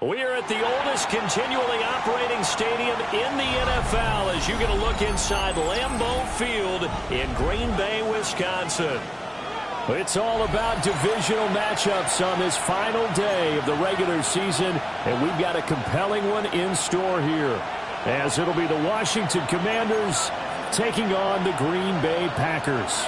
We are at the oldest continually operating stadium in the NFL as you get a look inside Lambeau Field in Green Bay, Wisconsin. It's all about divisional matchups on this final day of the regular season, and we've got a compelling one in store here, as it'll be the Washington Commanders taking on the Green Bay Packers.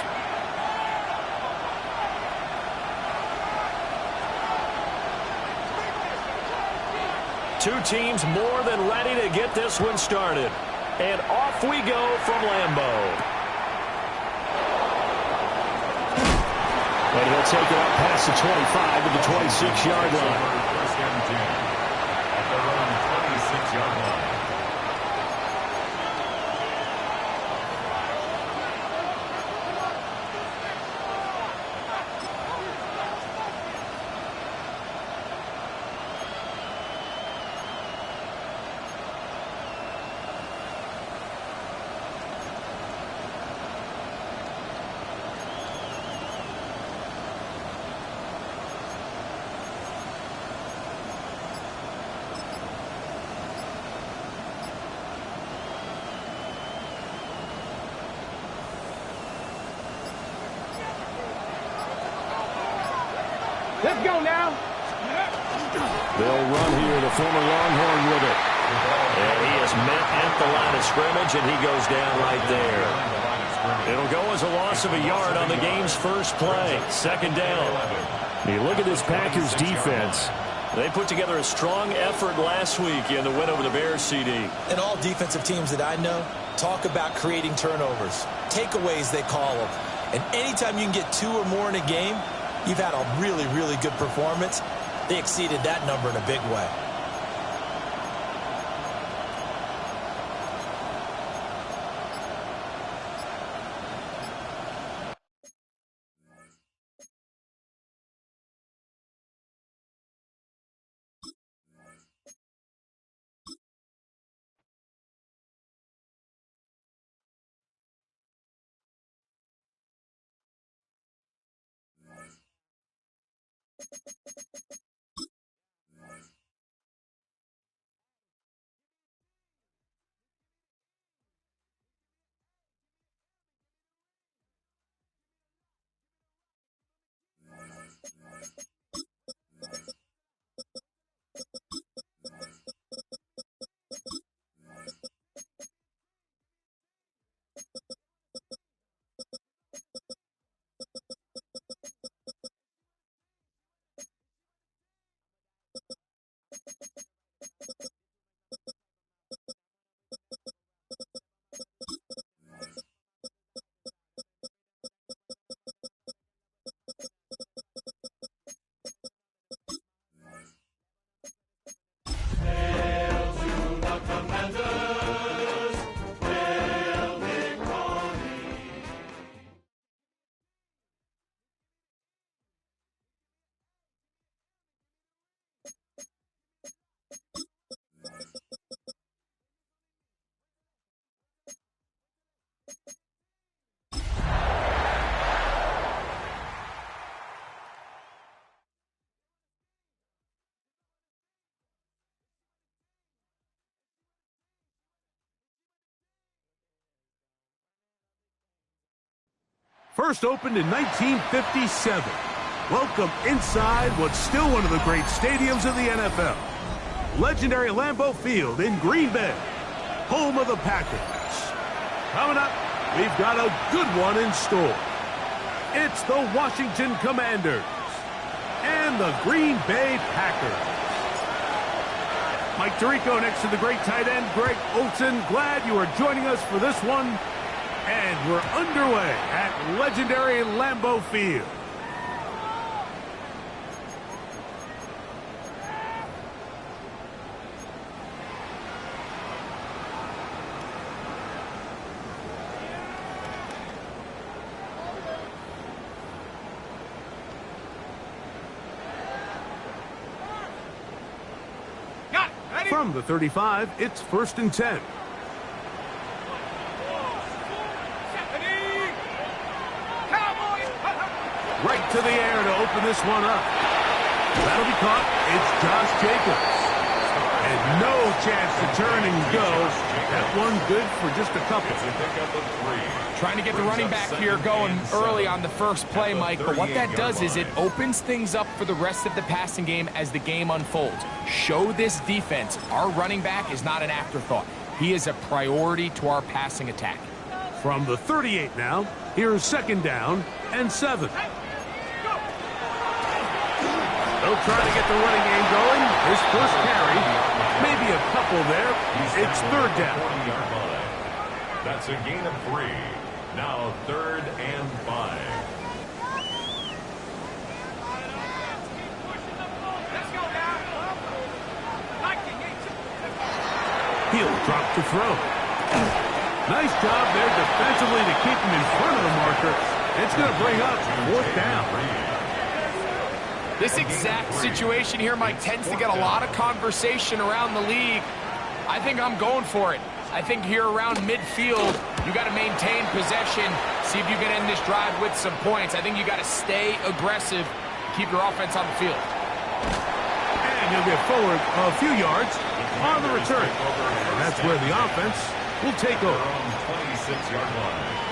Two teams more than ready to get this one started. And off we go from Lambeau. And he'll take it up past the 25 to the 26-yard line. First and 10 at their own 26-yard line. Let's go now. They'll run here, the former Longhorn with it. And he is met at the line of scrimmage, and he goes down right there. It'll go as a loss of a yard on the game's first play. Second down. You look at this Packers defense. They put together a strong effort last week in the win over the Bears, CD. And all defensive teams that I know talk about creating turnovers. Takeaways, they call them. And anytime you can get two or more in a game, you've had a really, really good performance. They exceeded that number in a big way. First opened in 1957. Welcome inside what's still one of the great stadiums of the NFL. Legendary Lambeau Field in Green Bay, home of the Packers. Coming up, we've got a good one in store. It's the Washington Commanders and the Green Bay Packers. Mike Tirico next to the great tight end, Greg Olsen. Glad you are joining us for this one. And we're underway at legendary Lambeau Field. From the 35, it's 1st and 10. Right to the air to open this one up. That'll be caught. It's Josh Jacobs. And no chance to turn and go. That one good for just a couple. Trying to get the running back here going early on the first play, Mike. But what that does is it opens things up for the rest of the passing game as the game unfolds. Show this defense our running back is not an afterthought. He is a priority to our passing attack. From the 38 now, here's 2nd down and 7. They'll try to get the running game going. His first carry, maybe a couple there. It's 3rd down. That's a gain of 3. Now 3rd and 5. He'll drop to throw. Nice job there defensively to keep him in front of the marker. It's going to bring up 4th down. This exact situation here, Mike, tends to get a lot of conversation around the league. I think I'm going for it. I think here around midfield, you got to maintain possession, see if you can end this drive with some points. I think you got to stay aggressive, keep your offense on the field. And he'll get forward a few yards on the return. And that's where the offense will take over. 26-yard line.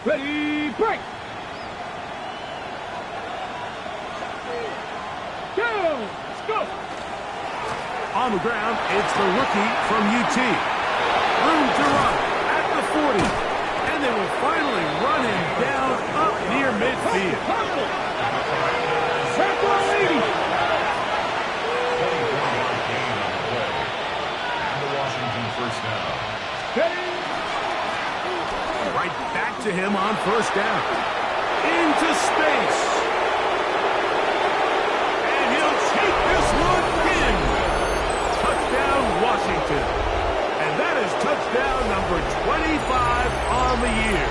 Ready, break! Go! Let's go! On the ground, it's the rookie from UT. Room to run at the 40. And they will finally run him down up near midfield. Circle 80! And the Washington first down. Ready? Right back to him on 1st down. Into space. And he'll take this one in. Touchdown, Washington. And that is touchdown number 25 on the year.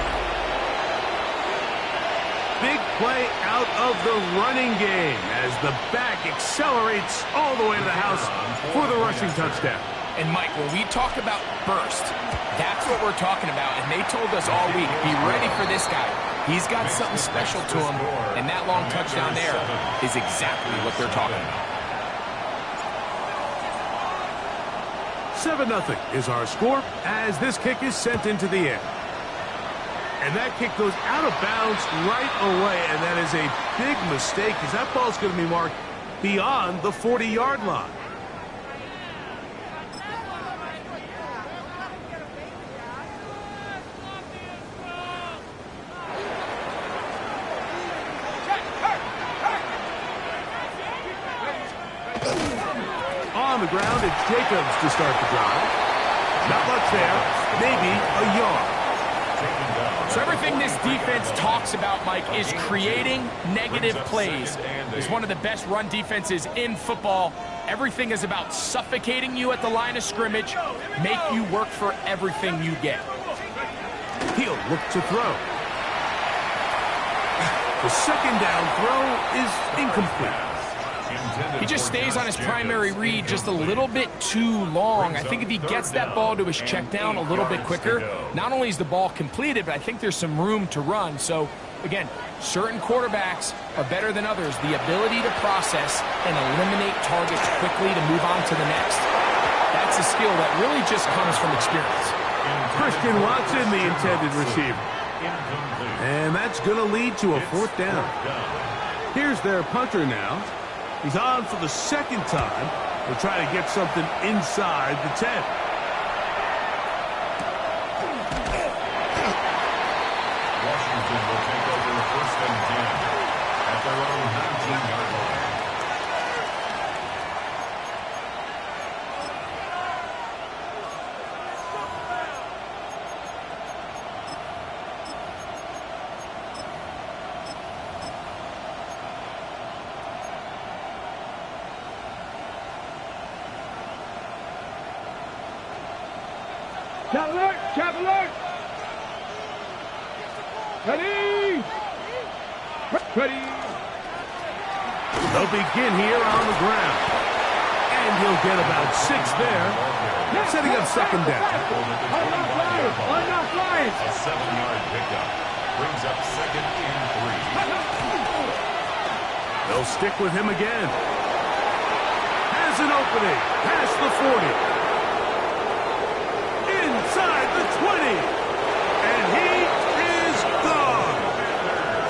Big play out of the running game as the back accelerates all the way to the house for the rushing touchdown. And, Mike, when we talk about burst, that's what we're talking about. And they told us all week, be ready for this guy. He's got something special to him, and that long touchdown there is exactly what they're talking about. 7-0 is our score as this kick is sent into the air. And that kick goes out of bounds right away, and that is a big mistake because that ball's going to be marked beyond the 40-yard line. On the ground, it's Jacobs to start the drive. Not much there, maybe a yard. So everything this defense talks about, Mike, is creating negative plays. It's one of the best run defenses in football. Everything is about suffocating you at the line of scrimmage, make you work for everything you get. He'll look to throw. The 2nd down throw is incomplete. He just stays on his primary read just a little bit too long. I think if he gets that ball to his check down a little bit quicker, not only is the ball completed, but I think there's some room to run. So, again, certain quarterbacks are better than others. The ability to process and eliminate targets quickly to move on to the next. That's a skill that really just comes from experience. Christian Watson, the intended receiver. And that's going to lead to a 4th down. Here's their punter now. He's on for the 2nd time. They'll try to get something inside the 10. Washington will take over 1st and 10 at their own 19-yard line. Chap alert! Chap alert! Ready! Ready! They'll begin here on the ground. And he'll get about 6 there. Setting up 2nd down. I'm not flying! I'm not flying! A 7-yard pickup brings up 2nd and 3. They'll stick with him again. Has an opening. Past the 40. Inside the 20. And he is gone.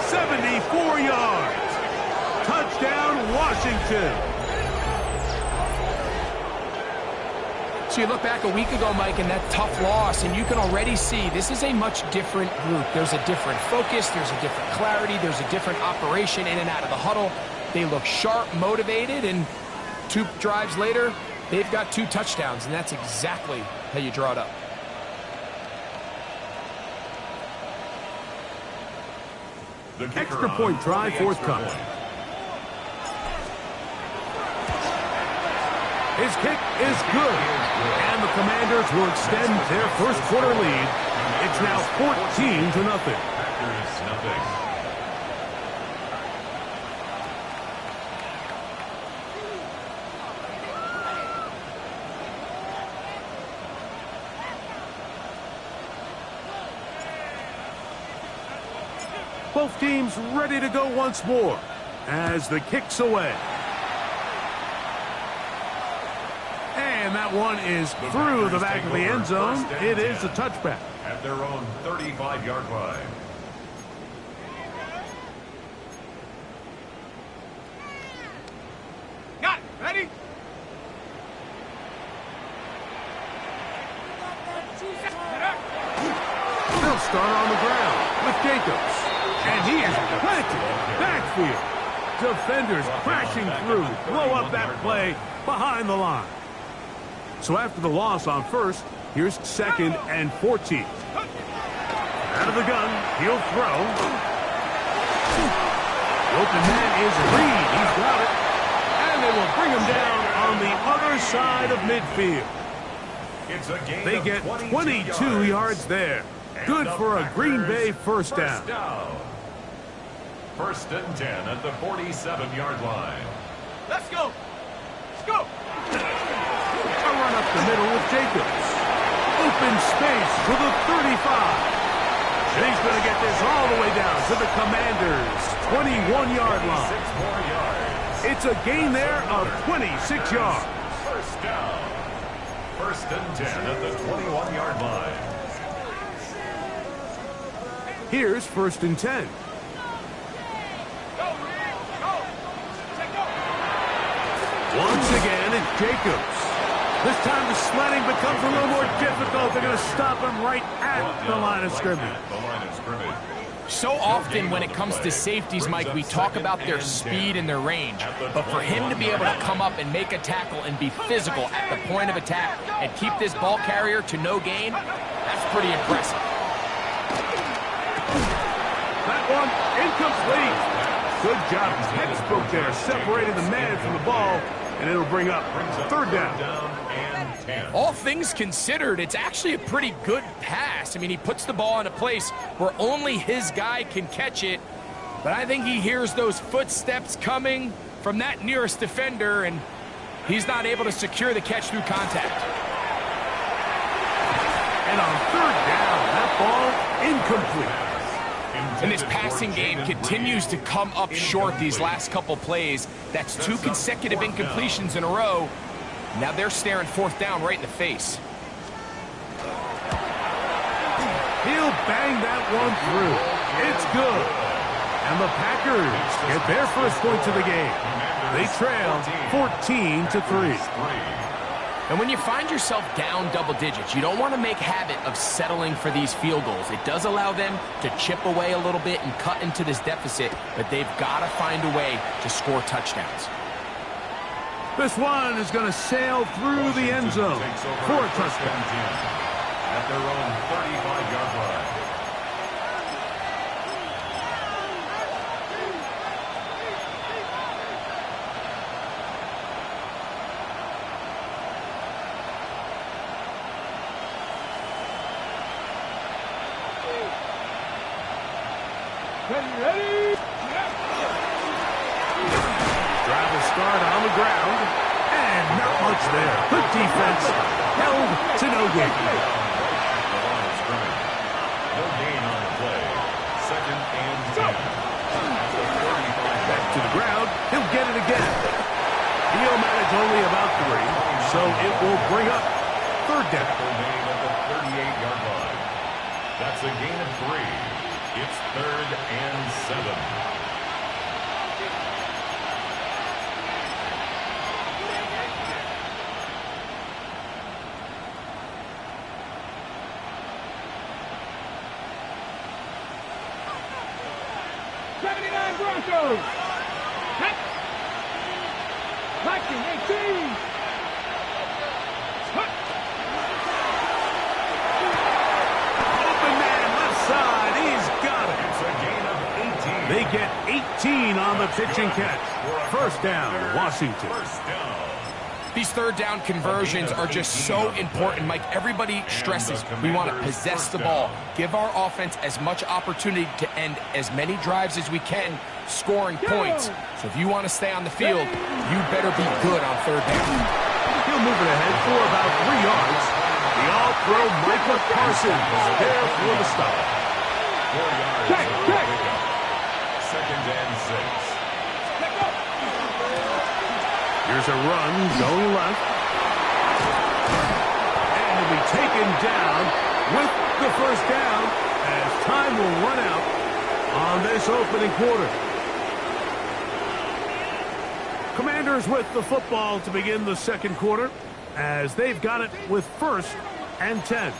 74 yards. Touchdown, Washington. So you look back a week ago, Mike, and that tough loss, and you can already see this is a much different group. There's a different focus. There's a different clarity. There's a different operation in and out of the huddle. They look sharp, motivated, and 2 drives later, they've got 2 touchdowns, and that's exactly how you draw it up. Extra point try forthcoming. His kick is good. And the Commanders will extend their 1st quarter lead. It's now 14-0. Packers nothing. Both teams ready to go once more as the kick's away. And that one is through the back of the end zone. It is a touchback. At their own 35-yard line. Got it! Ready? They'll start on the ground with Jacobs. And he is planted. Backfield. Defenders crashing through. Blow up that play behind the line. So after the loss on 1st, here's 2nd and 14. Out of the gun, he'll throw. The open man is Reed. He's got it. And they will bring him down on the other side of midfield. It's a gain They get 22 yards there. Good for a Green Bay 1st down. 1st and 10 at the 47-yard line. Let's go! Let's go! A run up the middle with Jacobs. Open space to the 35. And he's going to get this all the way down to the Commanders' 21-yard line. 6 more yards. It's a gain there of 26 yards. 1st down. 1st and 10 at the 21-yard line. Here's 1st and 10. Once again, it's Jacobs. This time the sledding becomes a little more difficult. They're going to stop him right at the line of scrimmage. So often when it comes to safeties, Mike, we talk about their speed and their range. But for him to be able to come up and make a tackle and be physical at the point of attack and keep this ball carrier to no gain, that's pretty impressive. That one incomplete. Good job. Textbook there, separating the man from the ball, and it'll bring up 3rd down. All things considered, it's actually a pretty good pass. I mean, he puts the ball in a place where only his guy can catch it. But I think he hears those footsteps coming, from that nearest defender, and he's not able to secure the catch through contact. And on third down, that ball incomplete. And this passing game continues to come up short these last couple plays. That's 2 consecutive incompletions in a row. Now they're staring fourth down right in the face. He'll bang that one through. It's good. And the Packers get their first points of the game. They trail 14-3. And when you find yourself down double digits, you don't want to make habit of settling for these field goals. It does allow them to chip away a little bit and cut into this deficit, but they've got to find a way to score touchdowns. This one is going to sail through the end zone for a touchdown. At their own 35-yard line. Ready? Drive will start on the ground, and not much there. Good defense, held to no gain. No gain on the play. Second and 10. Back to the ground, he'll get it again. He'll manage only about 3, so it will bring up third down. Made at the 38-yard line. That's a gain of 3. It's third and 7. Broncos. Viking 18. Open man left side. He's got it. It's a gain of 18. They get 18 on the pitch and catch. First down, Washington. First down. These third down conversions are just so important, Mike. Everybody stresses we want to possess the ball, give our offense as much opportunity to end as many drives as we can, scoring points. So if you want to stay on the field, you better be good on third down. He'll move it ahead for about 3 yards. The all-pro Michael Parsons there for the stop. 4 yards. Second and 6. Here's a run going left. And he'll be taken down with the first down as time will run out on this opening quarter. Commanders with the football to begin the second quarter as they've got it with first and 10.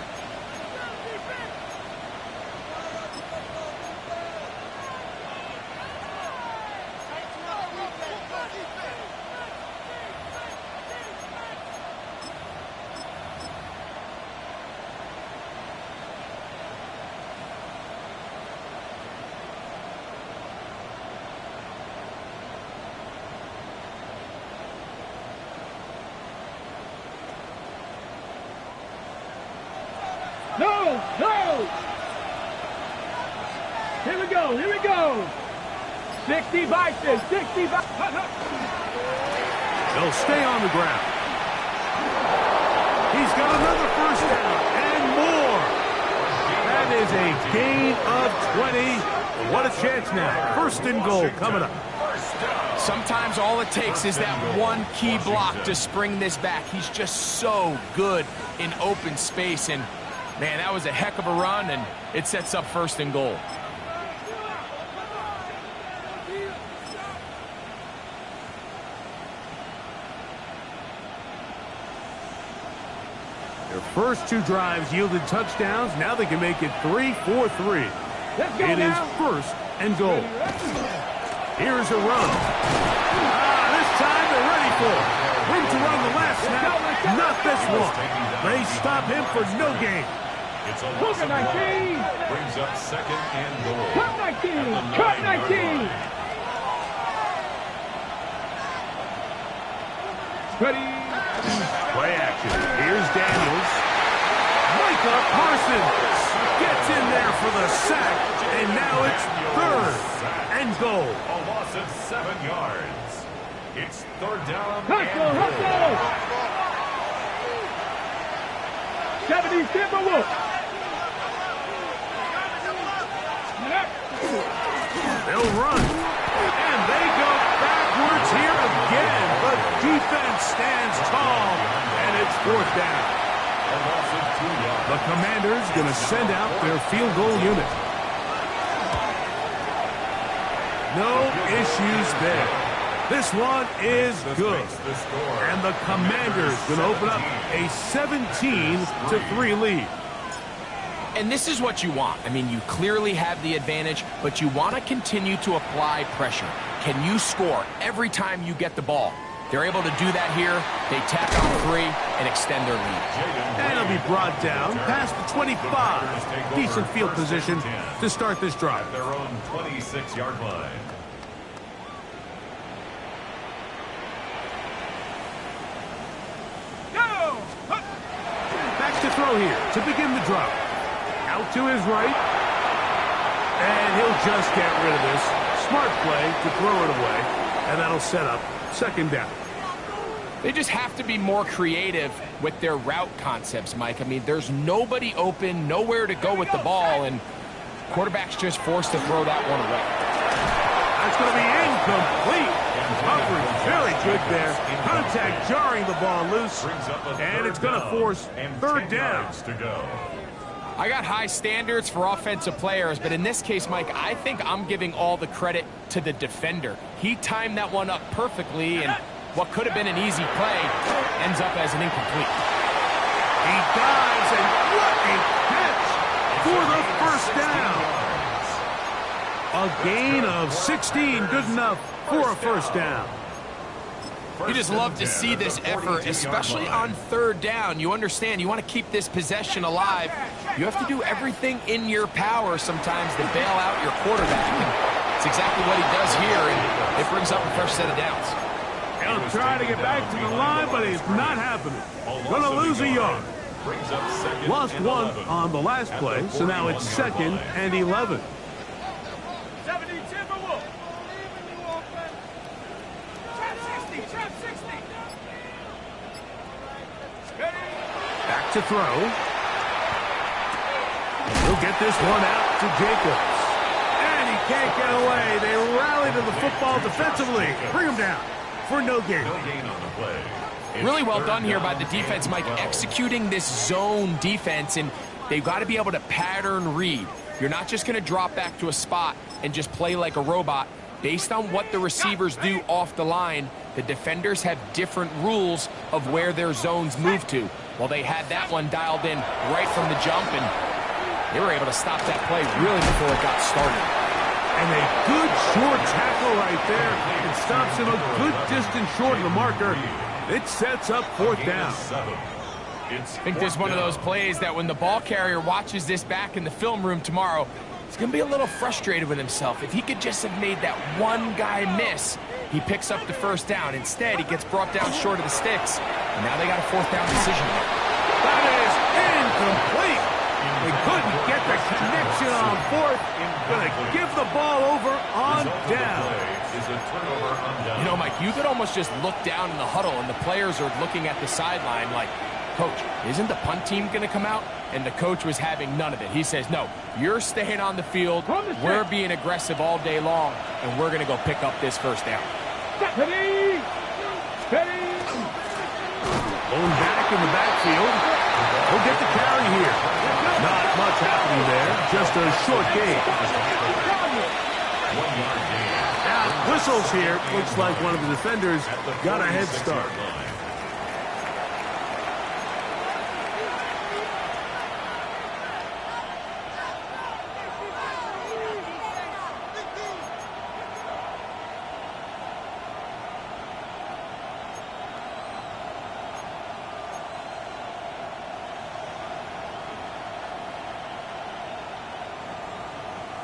No! Here we go! 60 Vikings, 60 Vikings. They'll stay on the ground. He's got another first down and more. That is a gain of 20. What a chance now. First and goal coming up. Sometimes all it takes is that one key block to spring this back. He's just so good in open space, and man, that was a heck of a run, and it sets up first and goal. Their first 2 drives yielded touchdowns. Now they can make it 3-4-3. It is first and goal. Here's a run. This time they're ready for it. Win to run the last snap. Not this one. They stop him for no gain. It's a loss of 1. Brings up second and goal. Cut 19! Cut 19! Ready? Play action. Here's Daniels. Micah Parsons gets in there for the sack, and now it's third and goal. A loss of 7 yards. It's third down. Hustle, hustle. 70 Timberwolves. They'll run. And they go backwards here again. The defense stands tall, and it's fourth down. The Commanders going to send out their field goal unit. No issues there. This one is good. And the Commanders going to open up a 17-3 lead. And this is what you want. I mean, you clearly have the advantage, but you want to continue to apply pressure. Can you score every time you get the ball? They're able to do that here. They tack on 3 and extend their lead. And it'll be brought down past the 25. Decent field position to start this drive. At their own 26-yard line. Back to throw here to begin the drive. Out to his right. And he'll just get rid of this. Smart play to throw it away. And that'll set up second down. They just have to be more creative with their route concepts, Mike. I mean, there's nobody open, nowhere to go with the ball, and quarterback's just forced to throw that one away. That's going to be incomplete. Coverage very good there. Contact jarring the ball loose. And it's going to force third down. I got high standards for offensive players, but in this case, Mike, I think I'm giving all the credit to the defender. He timed that one up perfectly, and what could have been an easy play ends up as an incomplete. He dives, and what a catch for the first down. A gain of 16, good enough for a first down. You just love to see this effort, especially on third down. You understand, you want to keep this possession alive. You have to do everything in your power sometimes to bail out your quarterback. And it's exactly what he does here, and it brings up a fresh set of downs. He'll try to get back to the line, but it's not happening. Going to lose a yard. Lost one on the last play, so now it's 2nd and 11. 70 Timberwolves. Back to throw. He'll get this one out to Jacobs. And he can't get away. They rally to the football defensively. Bring him down for no gain. On the play. Really well done here by the defense, Mike, executing this zone defense, and they've got to be able to pattern read. You're not just going to drop back to a spot and just play like a robot. Based on what the receivers do off the line, the defenders have different rules of where their zones move to. Well, they had that one dialed in right from the jump, and they were able to stop that play really before it got started. And a good short tackle right there. It stops him a good distance short of the marker. It sets up fourth down. I think this is one of those plays that when the ball carrier watches this back in the film room tomorrow, he's going to be a little frustrated with himself. If he could just have made that one guy miss, he picks up the first down. Instead, he gets brought down short of the sticks, and now they got a fourth down decision. That is incomplete. They couldn't get the connection on fourth. Going to give the ball over on down. You know, Mike, you could almost just look down in the huddle, and the players are looking at the sideline like, Coach, isn't the punt team going to come out? And the coach was having none of it. He says, no, you're staying on the field. We're being aggressive all day long, and we're going to go pick up this first down. Ready. Going back in the backfield. He'll get the carry here. Not much happening there. Just a short gain. Now, whistles here. Looks like one of the defenders got a head start.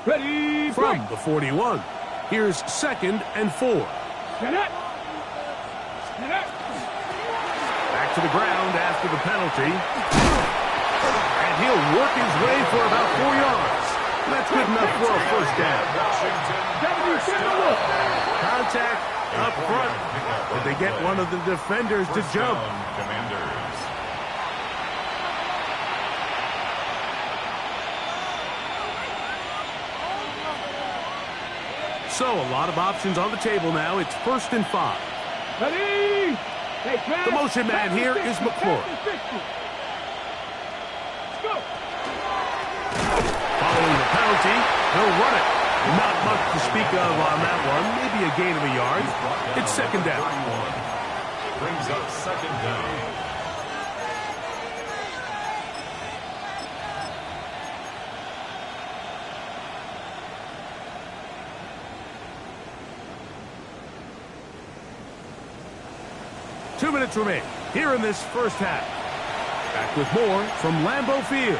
Ready. From the 41. Here's 2nd and 4. Back to the ground after the penalty. And he'll work his way for about 4 yards. That's good enough for a first down. Contact up front. Did they get one of the defenders to jump? Commanders. So a lot of options on the table now. It's 1st and 5. Ready? The motion man here is McClure. Following the penalty, he'll run it. Not much to speak of on that one. Maybe a gain of a yard. It's 2nd down. Brings up 2nd down. Two minutes remain here in this first half. Back with more from Lambeau Field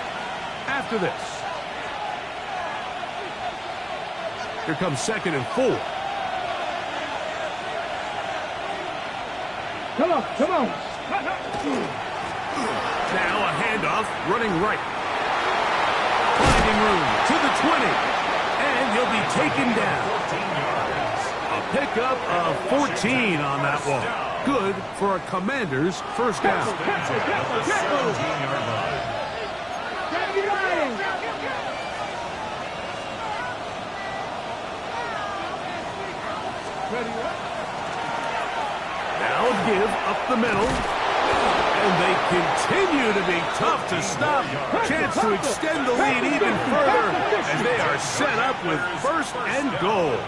after this. Here comes 2nd and 4. Come on, come on. Now a handoff, running right. Finding room to the 20. And he'll be taken down. A pickup of 14 on that one. Good for a Commander's first down. 17-yard line. Now give up the middle. And they continue to be tough to stop. Chance to extend the lead even further as they are set up with 1st and goal.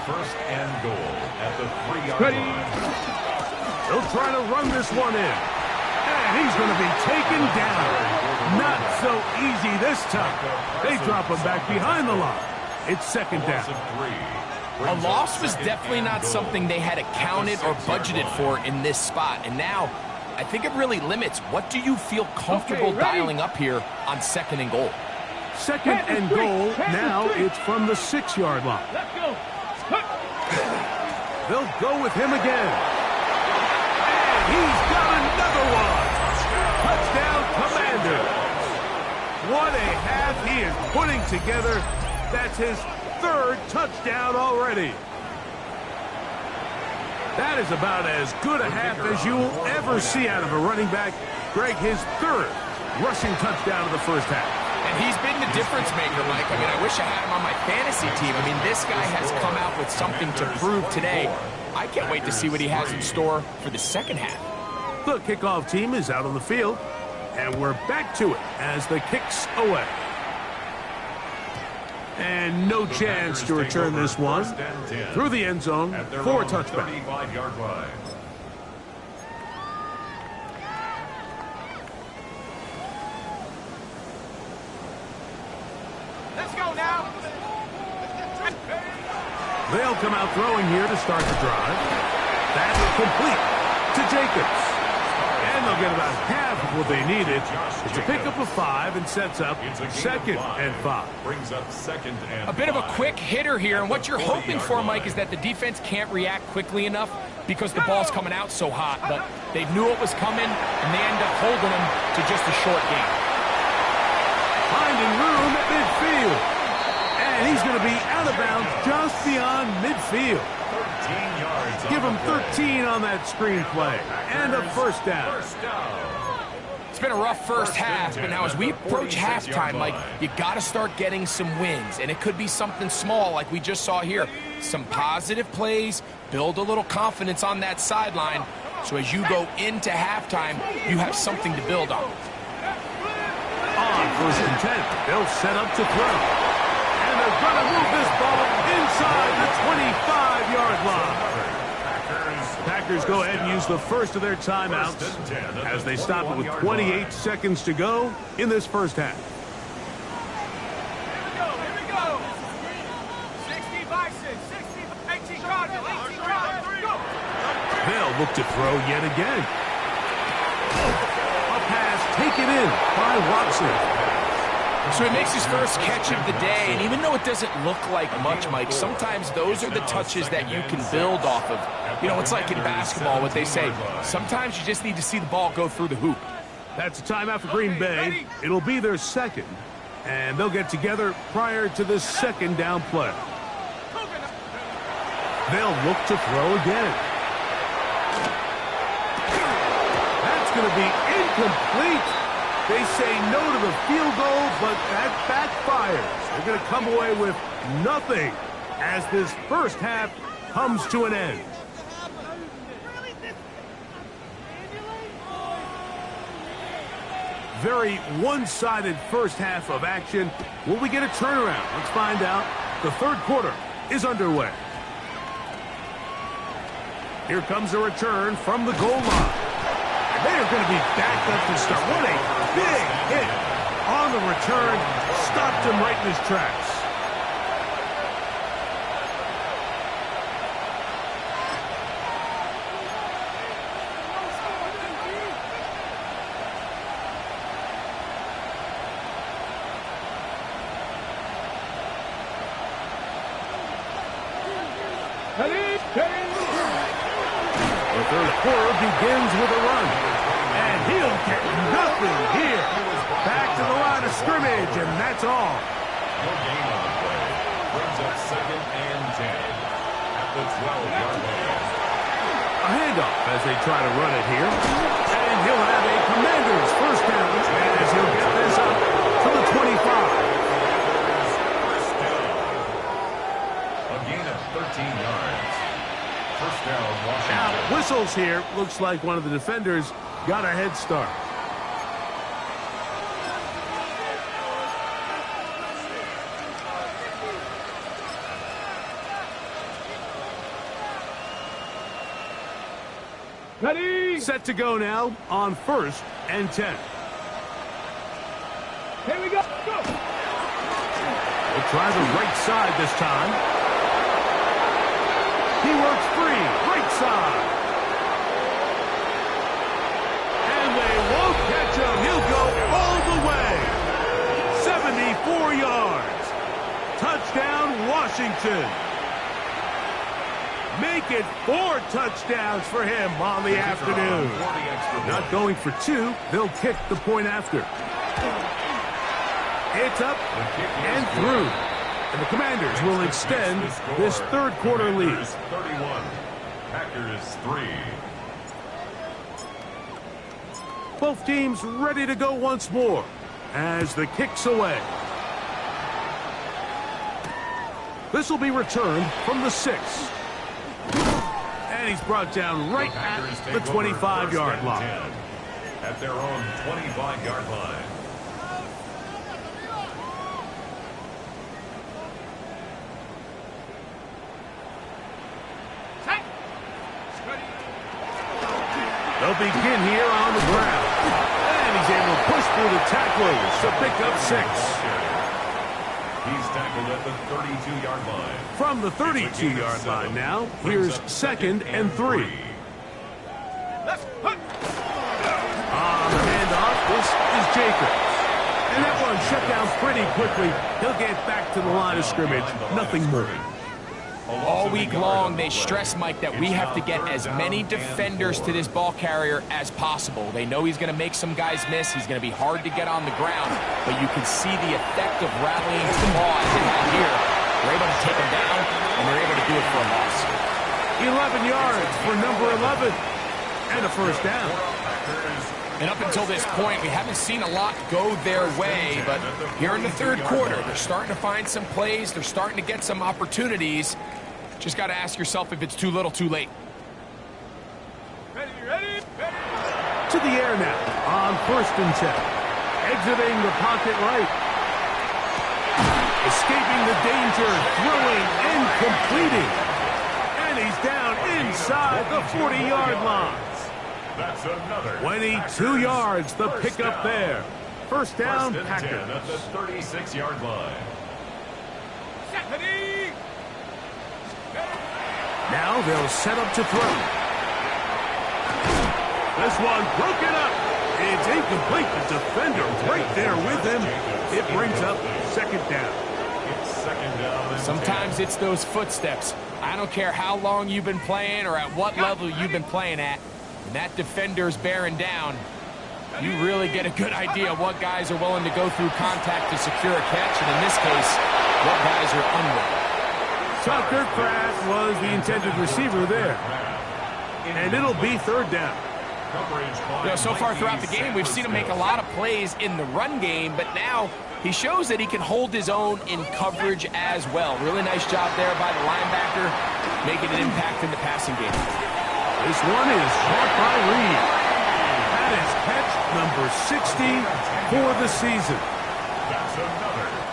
1st and goal at the 3-yard line. They'll try to run this one in. And he's going to be taken down. Not so easy this time. They drop him back behind the line. It's 2nd down. A loss was definitely not something they had accounted or budgeted for in this spot. And now, I think it really limits what do you feel comfortable dialing up here on 2nd and goal. 2nd and goal. Now it's from the 6-yard line. Let's go. They'll go with him again. And he's got another one. Touchdown, Commanders. What a half he is putting together. That's his 3rd touchdown already. That is about as good a half as you will ever see out of a running back. Greg, his 3rd rushing touchdown of the first half. And he's been the difference maker, Mike. I mean, I wish I had him on my fantasy team. I mean, this guy has come out with something to prove today. I can't wait to see what he has in store for the 2nd half. The kickoff team is out on the field, and we're back to it as the kick's away. And no chance to return this one through the end zone for a touchback. 35-yard line. Let's go now. They'll come out throwing here to start the drive. That's complete to Jacobs. And they'll get about half of what they needed. It's a pickup of 5 and sets up 2nd and 5. Brings up 2nd and A bit of a quick hitter here, and what you're hoping for, Mike, is that the defense can't react quickly enough because the ball's coming out so hot. But they knew it was coming, and they end up holding them to just a short game. Finding room at midfield. And he's going to be out of bounds just beyond midfield. 13 yards. Give him 13 on that screenplay. And a first down. It's been a rough first half, but now as we approach halftime, Mike, you got to start getting some wins. And it could be something small like we just saw here. Some positive plays, build a little confidence on that sideline. So as you go into halftime, you have something to build on. On 1st and 10, they'll set up to throw. And they're going to move this ball inside the 25-yard line. Packers go ahead and use the first of their timeouts as they stop it with 28 seconds to go in this first half. Here we go. 60 Bison, 60, 18 Cardinal, 18 Cardinal, go. They'll look to throw yet again. A pass taken in by Watson. So he makes his first catch of the day, and even though it doesn't look like much, Mike, sometimes those are the touches that you can build off of. You know, it's like in basketball, what they say, sometimes you just need to see the ball go through the hoop. That's a timeout for Green Bay. It'll be their 2nd, and they'll get together prior to the 2nd down play. They'll look to throw again. That's going to be incomplete. They say no to the field goal, but that backfires. They're going to come away with nothing as this first half comes to an end. Very one-sided first half of action. Will we get a turnaround? Let's find out. The third quarter is underway. Here comes a return from the goal line. And they are going to be backed up to start. What a big hit on the return. Stopped him right in his tracks. The third quarter begins with a run. And he'll get nothing here. Back to the line of scrimmage, and that's all. No gain on the play. Brings up 2nd and 10 at the 12-yard line. A handoff as they try to run it here. And he'll have a Commander's first down as he'll get this up to the 25. A gain of 13 yards. First down, Washington. Now, whistles here. Looks like one of the defenders got a head start. Ready? Set to go now on 1st and 10. Here we go. Go. We'll try the right side this time. He works free, right side. And they won't catch him. He'll go all the way. 74 yards. Touchdown, Washington. Make it 4 touchdowns for him on the afternoon. Not going for 2. They'll kick the point after. It's up and through. And the Commanders will extend this third quarter lead. 31. Packers 3. Both teams ready to go once more as the kick's away. This will be returned from the 6. And he's brought down right at the 25-yard line. At their own 25-yard line. They'll begin here on the ground. And he's able to push through the tacklers to pick up 6. He's tackled at the 32-yard line. From the 32-yard line now, here's 2nd and 3. On the handoff, this is Jacobs. And that one shut down pretty quickly. He'll get back to the line of scrimmage. Nothing more. All week long, they stress, Mike, that we have to get as many defenders to this ball carrier as possible. They know he's going to make some guys miss. He's going to be hard to get on the ground. But you can see the effect of rallying to the ball as they have here. They're able to take him down, and they're able to do it for a loss. 11 yards for number 11. And a first down. And up until this point, we haven't seen a lot go their way. But here in the third quarter, they're starting to find some plays. They're starting to get some opportunities. Just got to ask yourself if it's too little, too late. Ready, ready, ready. To the air now on 1st and 10. Exiting the pocket right. Escaping the danger, throwing and completing. And he's down inside the 40-yard line. That's another 22 yards, the pickup there. First down, First and 10 Packers. at the 36-yard line. Set, ready. Now they'll set up to throw. This one broken up. It's incomplete. The defender right there with him. It brings up 2nd down. It's 2nd down and Sometimes it's those footsteps. I don't care how long you've been playing or at what level you've been playing at. When that defender's bearing down, you really get a good idea of what guys are willing to go through contact to secure a catch, and in this case, what guys are unwilling. Tucker Kraft was the intended receiver there. And it'll be third down. So far throughout the game, we've seen him make a lot of plays in the run game, but now he shows that he can hold his own in coverage as well. Really nice job there by the linebacker, making an impact in the passing game. This one is caught by Reed. That is catch number 60 for the season.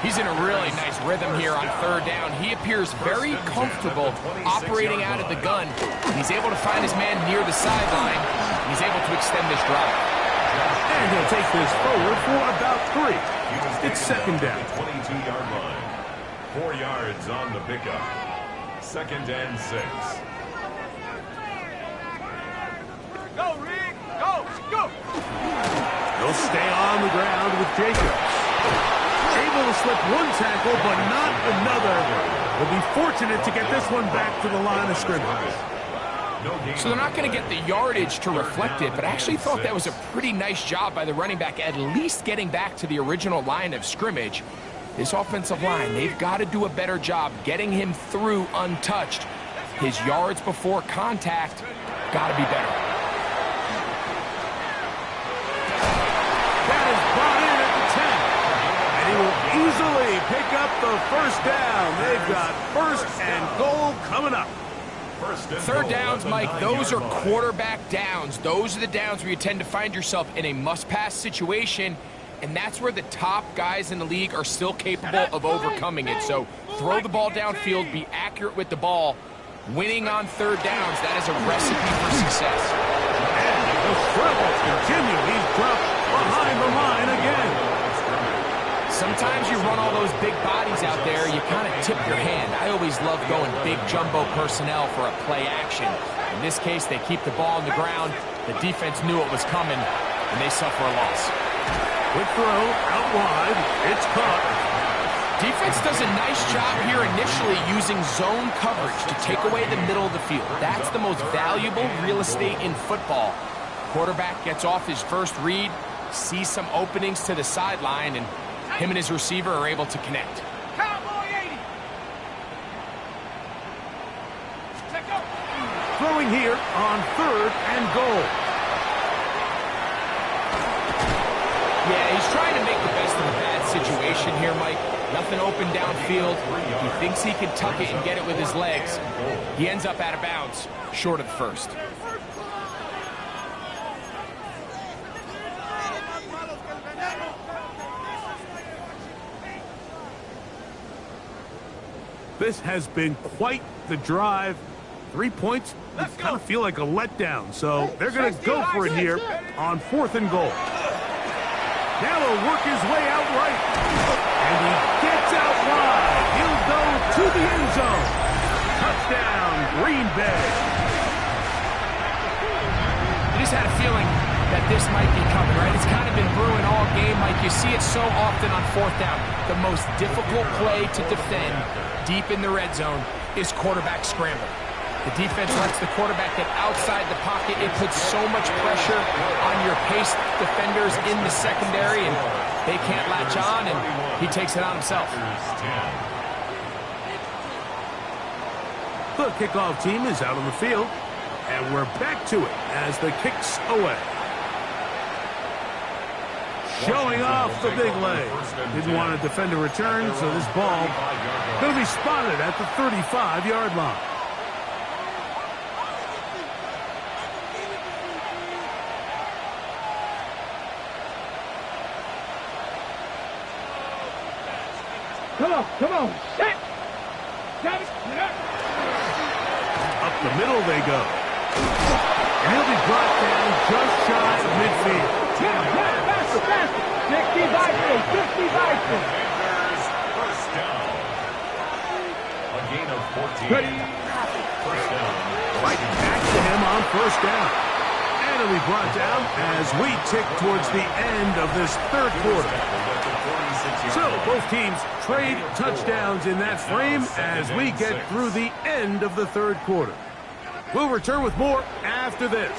He's in a really nice rhythm here on third down. He appears very comfortable operating out of the gun. He's able to find his man near the sideline. He's able to extend this drive. And he'll take this forward for about 3. It's second down. 22-yard line. 4 yards on the pickup. Second and 6. Go, Rick! Go! Go! He'll stay on the ground with Jacobs. Able to slip one tackle, but not another. Will be fortunate to get this one back to the line of scrimmage. So they're not going to get the yardage to reflect it, but I actually thought that was a pretty nice job by the running back, at least getting back to the original line of scrimmage. This offensive line, they've got to do a better job getting him through untouched. His yards before contact got to be better. That is brought in at the 10. And he will easily pick up the first down. They've got first and goal coming up. Third downs, Mike, those are quarterback downs. Those are the downs where you tend to find yourself in a must-pass situation, and that's where the top guys in the league are still capable of overcoming it. So throw the ball downfield, be accurate with the ball. Winning on third downs, that is a recipe for success. And the struggles continue. He's dropped behind the line again. Sometimes you run all those big bodies out there, you kind of tip your hand. I always love going big jumbo personnel for a play action. In this case, they keep the ball on the ground. The defense knew it was coming, and they suffer a loss. Quick throw, out wide. It's caught. Defense does a nice job here initially using zone coverage to take away the middle of the field. That's the most valuable real estate in football. Quarterback gets off his first read, sees some openings to the sideline, and him and his receiver are able to connect. Cowboy 80! Check up! Throwing here on third and goal. Yeah, he's trying to make the best of a bad situation here, Mike. Nothing open downfield. He thinks he can tuck it and get it with his legs. He ends up out of bounds, short of the first. This has been quite the drive. 3 points, they kind of feel like a letdown, so they're going to go for it here on fourth and goal. Now he'll work his way out right. And he gets out wide. He'll go to the end zone. Touchdown, Green Bay. You just had a feeling that this might be coming, right? It's kind of been brewing all game, Mike. You see it so often on fourth down. The most difficult play to defend deep in the red zone is quarterback scramble. The defense lets the quarterback get outside the pocket. It puts so much pressure on your paced defenders in the secondary, and they can't latch on, and he takes it on himself. The kickoff team is out on the field, and we're back to it as the kick's away. Showing off the big leg. Didn't want to defend a return, so this ball going to be spotted at the 35-yard line. Come on, set! Got it! Up the middle they go. And he'll be brought down just shy of midfield. Faster! 60 Vikings! 60 Vikings! First down. A gain of 14. First down. Right back to him on first down. And he'll be brought down as we tick towards the end of this third quarter. So both teams trade touchdowns in that frame as we get through the end of the third quarter. We'll return with more after this.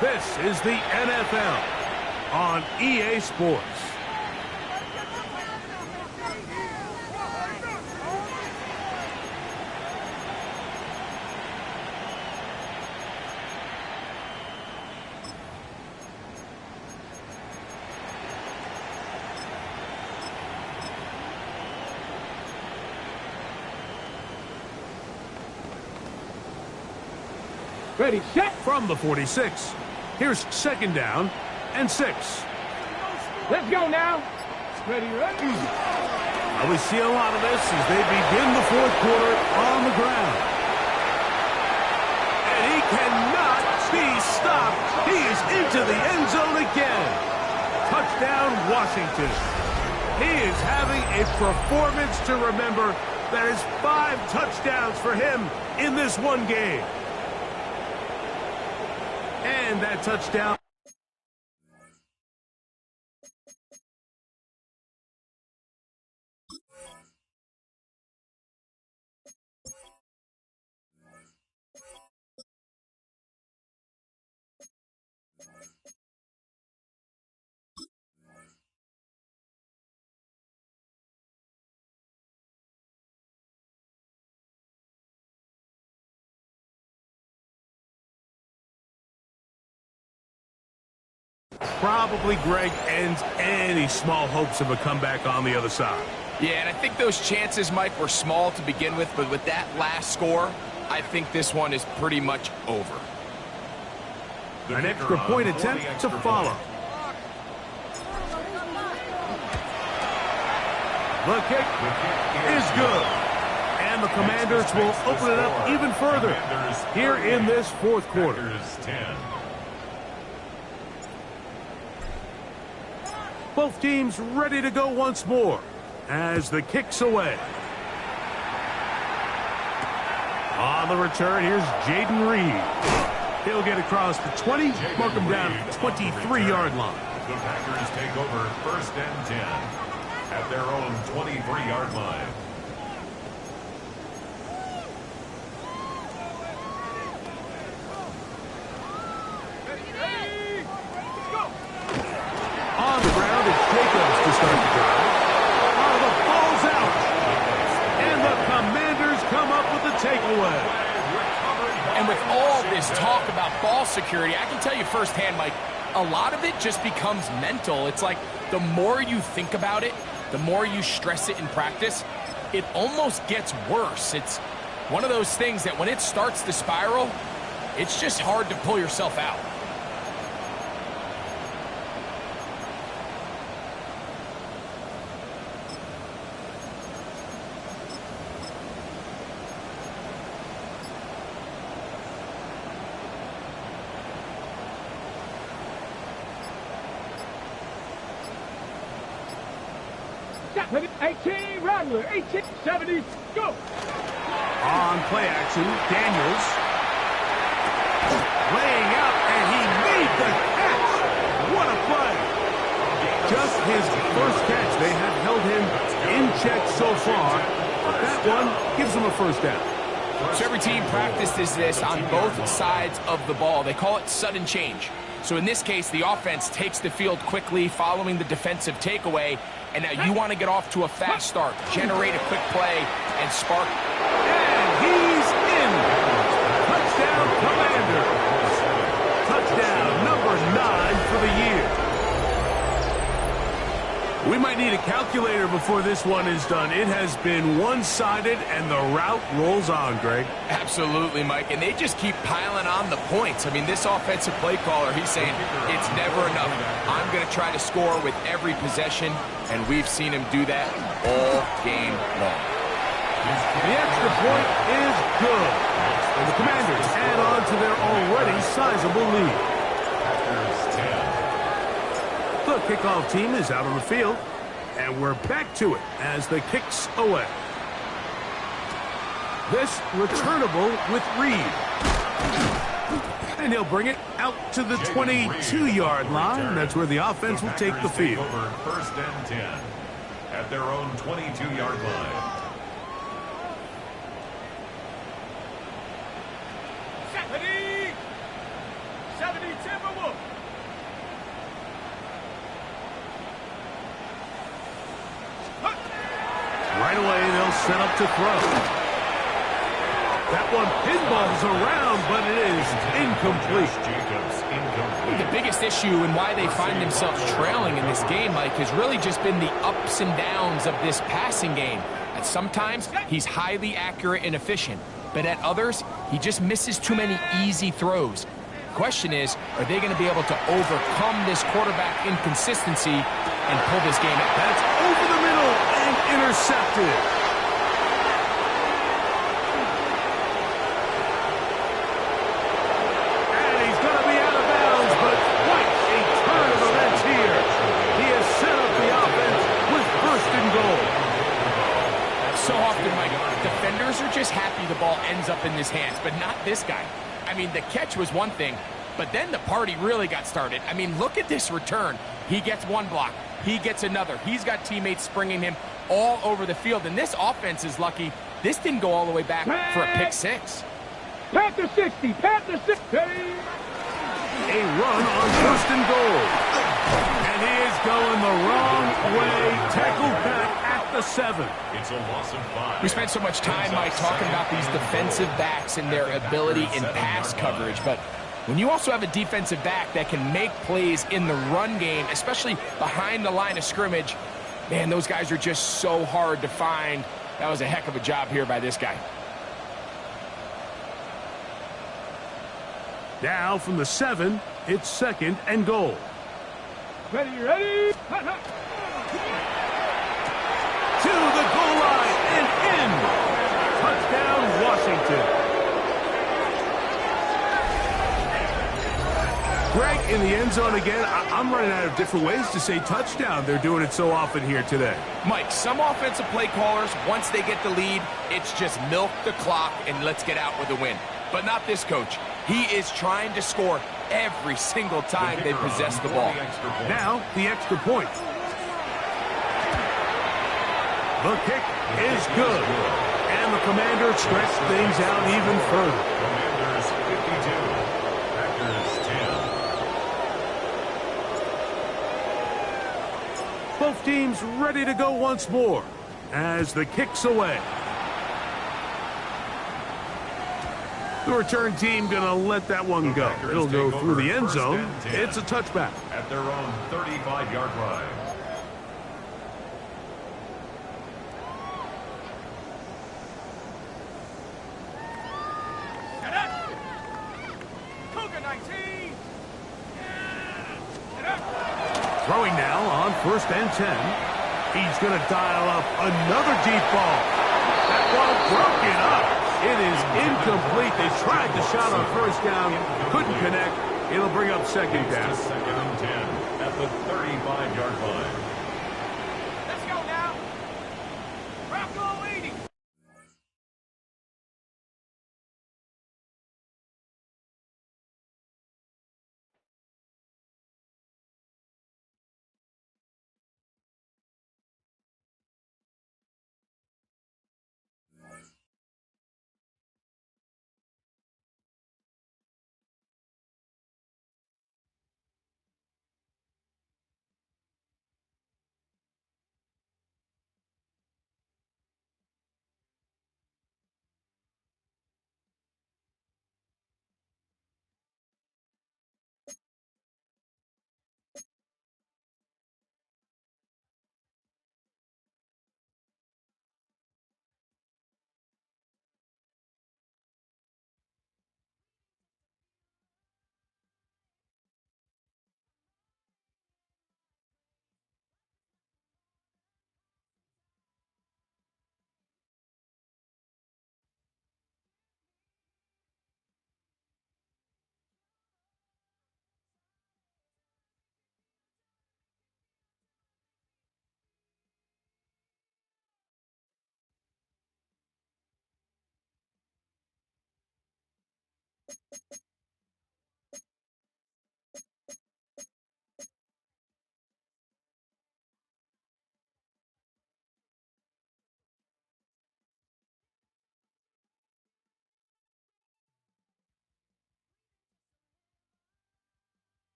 This is the NFL on EA Sports. Ready, set. From the 46. Here's 2nd down and 6. Let's go now. Ready, ready. We see a lot of this as they begin the 4th quarter on the ground. And he cannot be stopped. He is into the end zone again. Touchdown, Washington. He is having a performance to remember. That is 5 touchdowns for him in this one game. And that touchdown. Probably, Greg, ends any small hopes of a comeback on the other side. Yeah, and I think those chances, Mike, were small to begin with, but with that last score, I think this one is pretty much over. An extra point attempt to follow. The kick is good. And the Commanders will open it up even further here in this 4th quarter. Both teams ready to go once more as the kick's away. On the return, here's Jaden Reed. He'll get across the 20, mark him down at the 23-yard line. The Packers take over 1st and 10 at their own 23-yard line. On the ground, it's Jacobs to start the drive. The ball's out. And the Commanders come up with the takeaway. And with all this talk about ball security, I can tell you firsthand, Mike, a lot of it just becomes mental. It's like the more you think about it, the more you stress it in practice, it almost gets worse. It's one of those things that when it starts to spiral, it's just hard to pull yourself out. Ready, 18, Rattler, 18, 70, go. On play action, Daniels. Laying out, and he made the catch. What a play. Just his first catch. They have held him in check so far, but that one gives him a 1st down. So every team practices this on both sides of the ball. They call it sudden change. So in this case, the offense takes the field quickly following the defensive takeaway, and now you want to get off to a fast start, generate a quick play, and spark. And he's in. Touchdown, Commanders. Touchdown number 9 for the year. We might need a calculator before this one is done. It has been one-sided, and the route rolls on, Greg. Absolutely, Mike, and they just keep piling on the points. I mean, this offensive play caller, he's saying it's never enough. I'm going to try to score with every possession, and we've seen him do that all game long. The extra point is good, and the Commanders add on to their already sizable lead. The kickoff team is out on the field, and we're back to it as the kick's away. This returnable with Reed. And he'll bring it out to the 22-yard line. That's where the offense will take the field. Over 1st and 10 at their own 22-yard line. Ready, 70, Timberwolf. Right away, they'll set up to throw. That one pinballs around, but it is incomplete. The biggest issue and why they find themselves trailing in this game, Mike, has really just been the ups and downs of this passing game. And sometimes he's highly accurate and efficient, but at others, He just misses too many easy throws. Question is, are they going to be able to overcome this quarterback inconsistency and pull this game out? That's over the middle and intercepted. And he's going to be out of bounds, but quite a turn of events here. He has set up the offense with first and goal. So often, Mike, defenders are just happy the ball ends up in his hands, but not this guy. I mean, the catch was one thing, but then the party really got started. I mean, look at this return. He gets one block. He gets another. He's got teammates springing him all over the field, and this offense is lucky this didn't go all the way back for a pick six. Panther 60, Panther 60. A run on first and goal. And he is going the wrong way. Tackled back at the 7. It's a loss of 5. We spent so much time, Mike, talking about these defensive backs and their ability in pass coverage, but when you also have a defensive back that can make plays in the run game, especially behind the line of scrimmage, man, those guys are just so hard to find. That was a heck of a job here by this guy. Now from the 7, it's second and goal. Ready, ready. To the goal line and in. Touchdown, Washington. Greg, in the end zone again. I'm running out of different ways to say touchdown. They're doing it so often here today. Mike, some offensive play callers, once they get the lead, it's just milk the clock and let's get out with a win. But not this coach. He is trying to score every single time they possess the ball. Now, the extra point. The kick is good. And the Commander stretch things out even further. Commanders 52, Packers 10. Both teams ready to go once more as the kick's away. The return team going to let that one go. It'll go through the end zone. It's a touchback. At their own 35-yard line. Cougar 19. Throwing now on first and 10. He's going to dial up another deep ball. That ball broken up. It is incomplete. They tried the shot on first down. Couldn't connect. It'll bring up second down. Second and 10 at the 35-yard line. Let's go now. Rocco leading.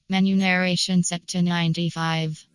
Menu narration set to 95.